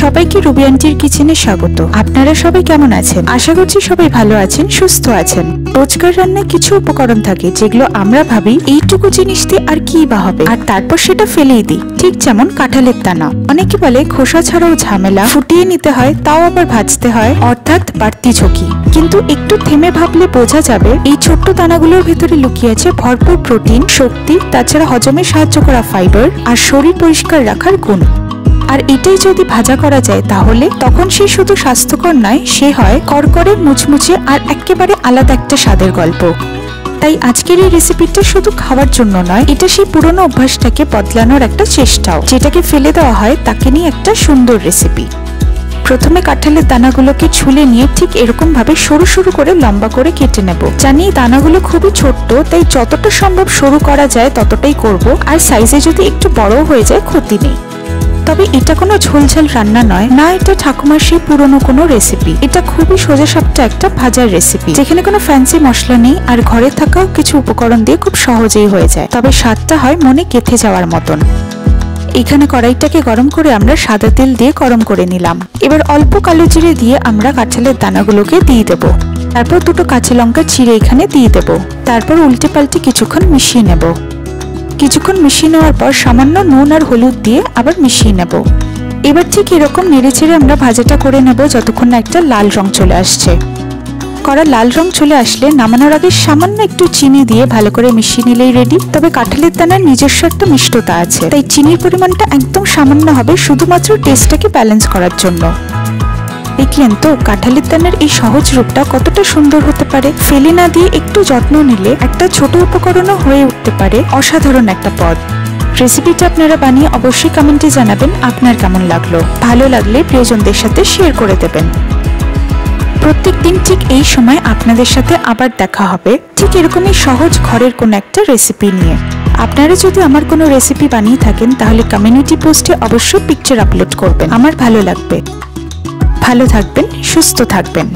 সবাইকে রুবি আন্টির কিচেনে স্বাগত। আপনারা সবাই কেমন আছেন? আশা করছি সবাই ভালো আছেন, সুস্থ আছেন। রোজকার রান্নায় কিছু উপকরণ থাকে যেগুলো আমরা ভাবি এইটুকু জিনিস দিয়ে আর কি বা হবে, আর তারপর সেটা ফেলেই দিই। ঠিক যেমন কাঁঠালের দানা। অনেকে বলে খোসা ছাড়াও ঝামেলা, ফুটিয়ে নিতে হয়, তাও আবার ভাজতে হয়, অর্থাৎ বাড়তি ঝুঁকি। কিন্তু একটু থেমে ভাবলে বোঝা যাবে এই ছোট্ট দানাগুলোর ভেতরে লুকিয়ে আছে ভরপুর প্রোটিন, শক্তি, তাছাড়া হজমে সাহায্য করা ফাইবার আর শরীর পরিষ্কার রাখার গুণ। আর এটাই যদি ভাজা করা যায় তাহলে তখন সে শুধু স্বাস্থ্যকর নয়, সে হয় করকরে, মুচমুচে আর একেবারে আলাদা একটা স্বাদের গল্প। তাই আজকের এই রেসিপিটা শুধু খাওয়ার জন্য নয়, এটা সেই পুরনো অভ্যাসটাকে বদলানোর একটা চেষ্টাও। যেটাকে ফেলে দেওয়া হয় তাকে নিয়ে একটা সুন্দর রেসিপি। প্রথমে কাঁঠালের দানাগুলোকে ছুলে নিয়ে ঠিক এরকম ভাবে সরু সরু করে লম্বা করে কেটে নেব। জানি দানাগুলো খুবই ছোট্ট, তাই যতটা সম্ভব সরু করা যায় ততটাই করব। আর সাইজে যদি একটু বড় হয়ে যায় ক্ষতি নেই। তবে এটা কোনো ঝোলঝাল রান্না নয়, না এটা ঠাকুমার সেই পুরনো কোনো রেসিপি। এটা খুবই সোজাসাপটা একটা ভাজার রেসিপি, যেখানে কোনো ফ্যান্সি মশলা নেই আর ঘরে থাকা কিছু উপকরণ দিয়ে খুব সহজেই হয়ে যায়। তবে স্বাদটা হয় মনে গেঁথে যাওয়ার মতন। এখানে কড়াইটাকে গরম করে আমরা সাদা তেল দিয়ে গরম করে নিলাম। এবার অল্প কালো জিরে দিয়ে আমরা কাঁঠালের দানাগুলোকে দিয়ে দেব। তারপর দুটো কাঁচা লঙ্কা চিড়ে এখানে দিয়ে দেব। তারপর উল্টে পাল্টে কিছুক্ষণ মিশিয়ে নেব। কিছুক্ষণ মিশিয়ে নেওয়ার পর সামান্য নুন আর হলুদ দিয়ে আবার মিশিয়ে নেব। এবার ঠিক এরকম নেড়ে চেড়ে আমরা ভাজাটা করে নেব যতক্ষণ না একটা লাল রং চলে আসছে। কড়া লাল রং চলে আসলে নামানোর আগে সামান্য একটু চিনি দিয়ে ভালো করে মিশিয়ে নিলেই রেডি। তবে কাঁঠালের দানার নিজস্ব একটা মিষ্টতা আছে, তাই চিনির পরিমাণটা একদম সামান্য হবে, শুধুমাত্র টেস্টটাকে ব্যালেন্স করার জন্য। দেখলেন তো কাঁঠালের দানার এই সহজ রূপটা কতটা সুন্দর হতে পারে। ফেলে না দিয়ে একটু যত্ন নিলে একটা ছোট উপকরণও হয়ে উঠতে পারে অসাধারণ একটা পদ। রেসিপিটা আপনারা বানিয়ে অবশ্যই কমেন্টে জানাবেন আপনার কেমন লাগলো। ভালো লাগলে প্রিয়জনদের সাথে শেয়ার করে দেবেন। প্রত্যেকদিন ঠিক এই সময় আপনাদের সাথে আবার দেখা হবে ঠিক এরকমই সহজ ঘরের কোনো একটা রেসিপি নিয়ে। আপনারা যদি আমার কোনো রেসিপি বানিয়ে থাকেন তাহলে কমিউনিটি পোস্টে অবশ্যই পিকচার আপলোড করবেন, আমার ভালো লাগবে। ভালো থাকবেন, সুস্থ থাকবেন।